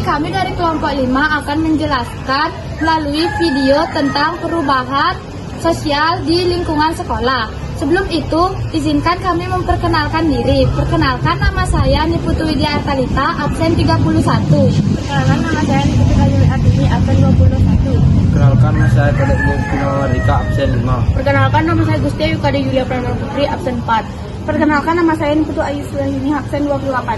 kami dari kelompok 5 akan menjelaskan melalui video tentang perubahan sosial di lingkungan sekolah. Sebelum itu, izinkan kami memperkenalkan diri. Perkenalkan, nama saya Niputu Widya Artalita, absen 31. Perkenalkan, nama saya Niputu Kayuli Artini, absen 21. Perkenalkan, nama saya Kadek Rika, absen 5. Perkenalkan, nama saya Gustia Yukade Yulia Prana Putri, absen 4. Perkenalkan, nama saya Niputu Ayu Sulahini, absen 28.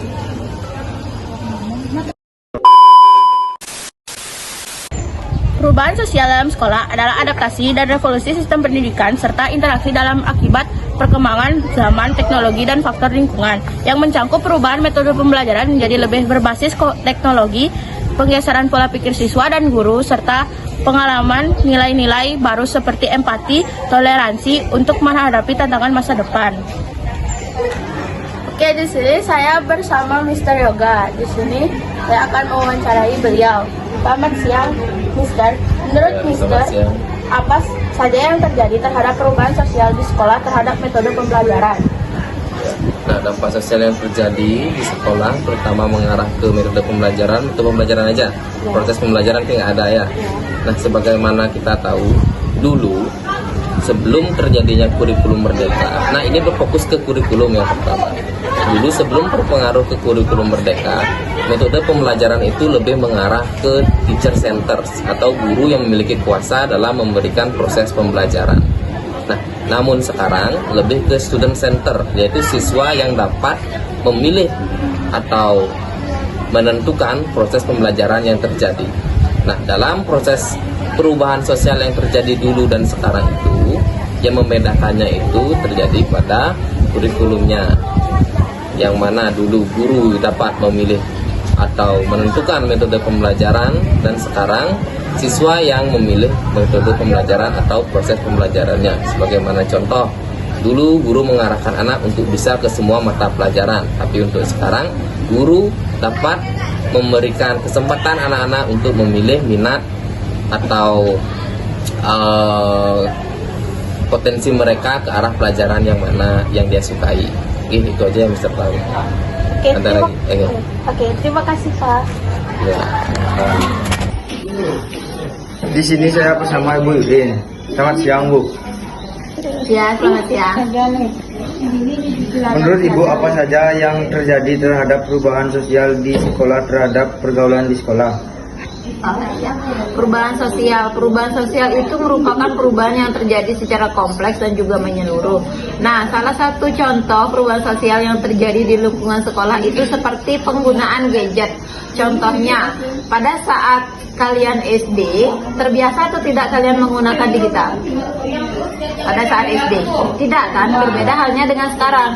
Perubahan sosial dalam sekolah adalah adaptasi dan revolusi sistem pendidikan serta interaksi dalam akibat perkembangan zaman, teknologi, dan faktor lingkungan yang mencangkup perubahan metode pembelajaran menjadi lebih berbasis teknologi, penggeseran pola pikir siswa dan guru, serta pengalaman nilai-nilai baru seperti empati, toleransi untuk menghadapi tantangan masa depan. Oke, di sini saya bersama Mr. Yoga. Di sini saya akan mewawancarai beliau. Selamat siang, Mister. Menurut Mister, apa saja yang terjadi terhadap perubahan sosial di sekolah terhadap metode pembelajaran? Nah, dampak sosial yang terjadi di sekolah terutama mengarah ke metode pembelajaran atau pembelajaran aja. Proses pembelajaran nggak ada ya. Nah, sebagaimana kita tahu dulu sebelum terjadinya kurikulum merdeka. Nah, ini berfokus ke kurikulum yang pertama. Dulu sebelum berpengaruh ke kurikulum merdeka, metode pembelajaran itu lebih mengarah ke teacher centers atau guru yang memiliki kuasa dalam memberikan proses pembelajaran. Nah, namun sekarang lebih ke student center, yaitu siswa yang dapat memilih atau menentukan proses pembelajaran yang terjadi. Nah, dalam proses perubahan sosial yang terjadi dulu dan sekarang itu, yang membedakannya itu terjadi pada kurikulumnya, yang mana dulu guru dapat memilih atau menentukan metode pembelajaran, dan sekarang siswa yang memilih metode pembelajaran atau proses pembelajarannya. Sebagaimana contoh, dulu guru mengarahkan anak untuk bisa ke semua mata pelajaran, tapi untuk sekarang guru dapat memberikan kesempatan anak-anak untuk memilih minat atau potensi mereka ke arah pelajaran yang mana yang dia sukai. Itu aja yang Mister tahu. Oke, terima kasih Pak. Ya. Di sini saya bersama Ibu Yudin. Selamat siang, Bu. Ya, selamat siang. Menurut Ibu, apa saja yang terjadi terhadap perubahan sosial di sekolah terhadap pergaulan di sekolah? Perubahan sosial itu merupakan perubahan yang terjadi secara kompleks dan juga menyeluruh. Nah, salah satu contoh perubahan sosial yang terjadi di lingkungan sekolah itu seperti penggunaan gadget. Contohnya, pada saat kalian SD, terbiasa atau tidak kalian menggunakan digital? Pada saat SD, tidak kan? Berbeda halnya dengan sekarang.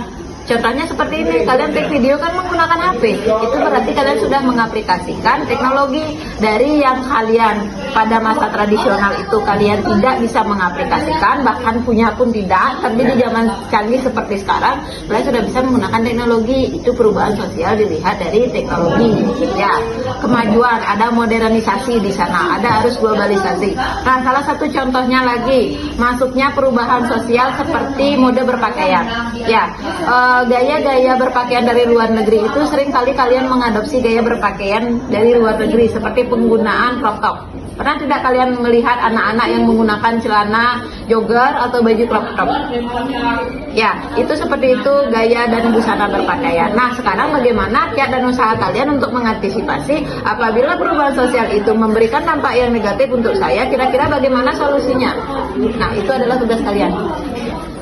Contohnya seperti ini, kalian take video kan menggunakan HP. Itu berarti kalian sudah mengaplikasikan teknologi dari yang kalian pada masa tradisional itu kalian tidak bisa mengaplikasikan, bahkan punya pun tidak. Tapi di zaman canggih seperti sekarang, kalian sudah bisa menggunakan teknologi. Itu perubahan sosial dilihat dari teknologi. Ya, kemajuan, ada modernisasi di sana, ada arus globalisasi. Nah, salah satu contohnya lagi, masuknya perubahan sosial seperti mode berpakaian. Ya, gaya-gaya berpakaian dari luar negeri itu sering kali kalian mengadopsi gaya berpakaian dari luar negeri seperti penggunaan crop top. Pernah tidak kalian melihat anak-anak yang menggunakan celana jogger atau baju crop top? Ya, itu seperti itu gaya dan busana berpakaian. Nah, sekarang bagaimana kiat dan usaha kalian untuk mengantisipasi apabila perubahan sosial itu memberikan dampak yang negatif untuk saya? Kira-kira bagaimana solusinya? Nah, itu adalah tugas kalian.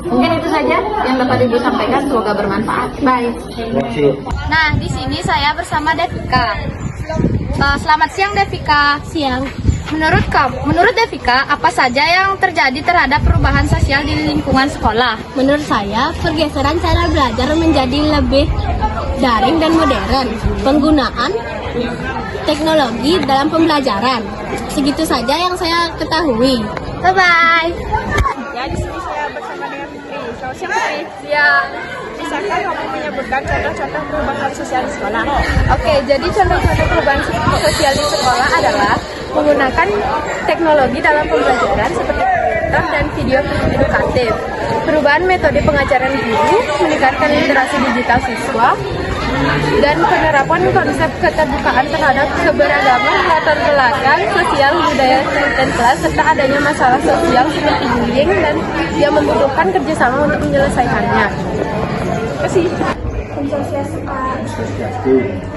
Mungkin itu saja yang dapat Ibu sampaikan, semoga bermanfaat. Bye. Nah, di sini saya bersama Devika. Selamat siang Devika. Siang. Menurut Devika, apa saja yang terjadi terhadap perubahan sosial di lingkungan sekolah? Menurut saya, pergeseran cara belajar menjadi lebih daring dan modern. Penggunaan teknologi dalam pembelajaran. Segitu saja yang saya ketahui. Bye-bye. Ya, di sini saya bersama dengan Putri. Selamat siang, Putri. Ya. Bisakah kamu menyebutkan contoh-contoh perubahan sosial di sekolah? Oke, jadi contoh-contoh perubahan sosial di sekolah adalah menggunakan teknologi dalam pembelajaran seperti proyektor dan video edukatif. Perubahan metode pengajaran guru, meningkatkan literasi digital siswa, dan penerapan konsep keterbukaan terhadap keberagaman latar belakang sosial, budaya, dan kelas, serta adanya masalah sosial seperti bullying dan yang membutuhkan kerjasama untuk menyelesaikannya. Terima kasih. Sosialisasi Pak.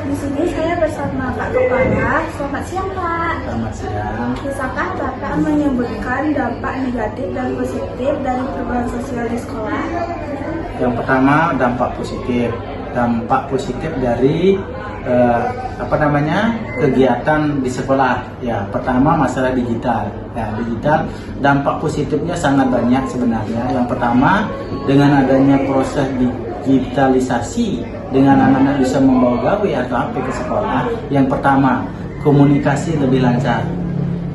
Di sini saya bersama Pak Kepala. Selamat siang Pak. Selamat siang. Bisakah Bapak menyebutkan dampak negatif dan positif dari perubahan sosial di sekolah? Yang pertama dampak positif. Dampak positif dari kegiatan di sekolah. Ya, pertama masalah digital. Ya, digital dampak positifnya sangat banyak sebenarnya. Yang pertama dengan adanya proses digitalisasi, dengan anak-anak bisa membawa gawe atau HP ke sekolah. Yang pertama, komunikasi lebih lancar.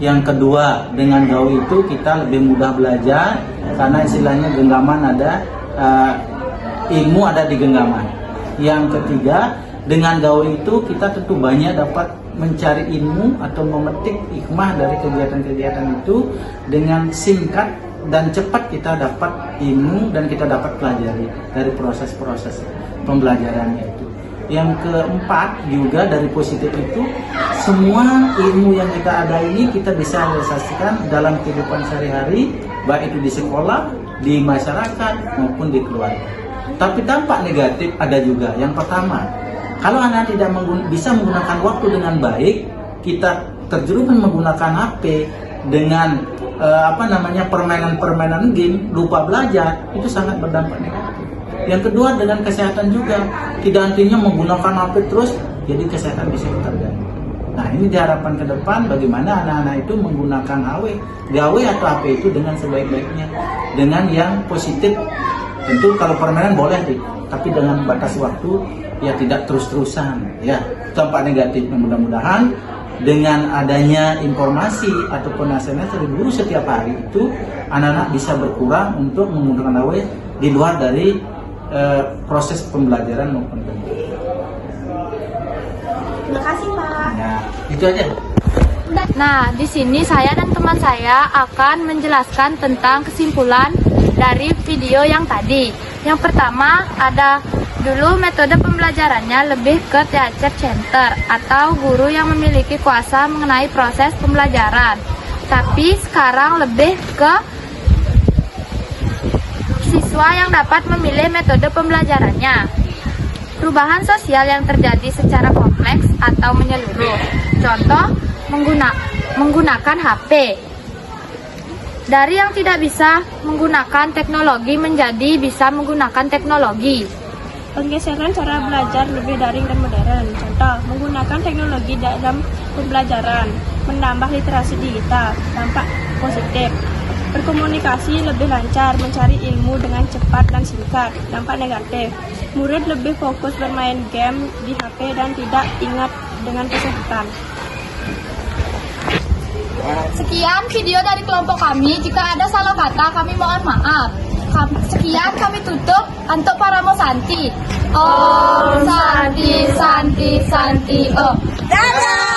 Yang kedua, dengan gawe itu kita lebih mudah belajar karena istilahnya genggaman ada, ilmu ada di genggaman. Yang ketiga, dengan gawe itu kita tentu banyak dapat mencari ilmu atau memetik hikmah dari kegiatan-kegiatan itu dengan singkat dan cepat kita dapat ilmu dan kita dapat pelajari dari proses-proses pembelajarannya itu. Yang keempat juga dari positif itu, semua ilmu yang kita ada ini kita bisa realisasikan dalam kehidupan sehari-hari, baik itu di sekolah, di masyarakat maupun di keluarga. Tapi dampak negatif ada juga. Yang pertama, kalau anak tidak bisa menggunakan waktu dengan baik, kita terjerumus menggunakan HP dengan permainan-permainan game, lupa belajar, itu sangat berdampak negatif. Yang kedua dengan kesehatan juga, tidak artinya menggunakan HP terus, jadi kesehatan bisa terganggu. Nah, ini diharapkan ke depan bagaimana anak-anak itu menggunakan gawe atau HP itu dengan sebaik-baiknya, dengan yang positif. Tentu kalau permainan boleh sih, tapi dengan batas waktu, ya tidak terus-terusan. Ya, dampak negatifnya mudah-mudahan dengan adanya informasi ataupun nasihat dari guru setiap hari itu anak-anak bisa berkurang untuk menggunakan AW di luar dari proses pembelajaran maupun pendidikan. Terima kasih Pak. Ya, itu aja. Nah, di sini saya dan teman saya akan menjelaskan tentang kesimpulan dari video yang tadi. Yang pertama ada dulu metode pembelajarannya lebih ke teacher center atau guru yang memiliki kuasa mengenai proses pembelajaran. Tapi sekarang lebih ke siswa yang dapat memilih metode pembelajarannya. Perubahan sosial yang terjadi secara kompleks atau menyeluruh. Contoh, menggunakan HP. Dari yang tidak bisa menggunakan teknologi menjadi bisa menggunakan teknologi. Penggeseran cara belajar lebih daring dan modern. Contoh, menggunakan teknologi dalam pembelajaran, menambah literasi digital, dampak positif. Berkomunikasi lebih lancar, mencari ilmu dengan cepat dan singkat, dampak negatif. Murid lebih fokus bermain game di HP dan tidak ingat dengan kesehatan. Sekian video dari kelompok kami. Jika ada salah kata, kami mohon maaf. Sekian kami tutup untuk para Santi. Om Santi Santi Santi Om. Dadah!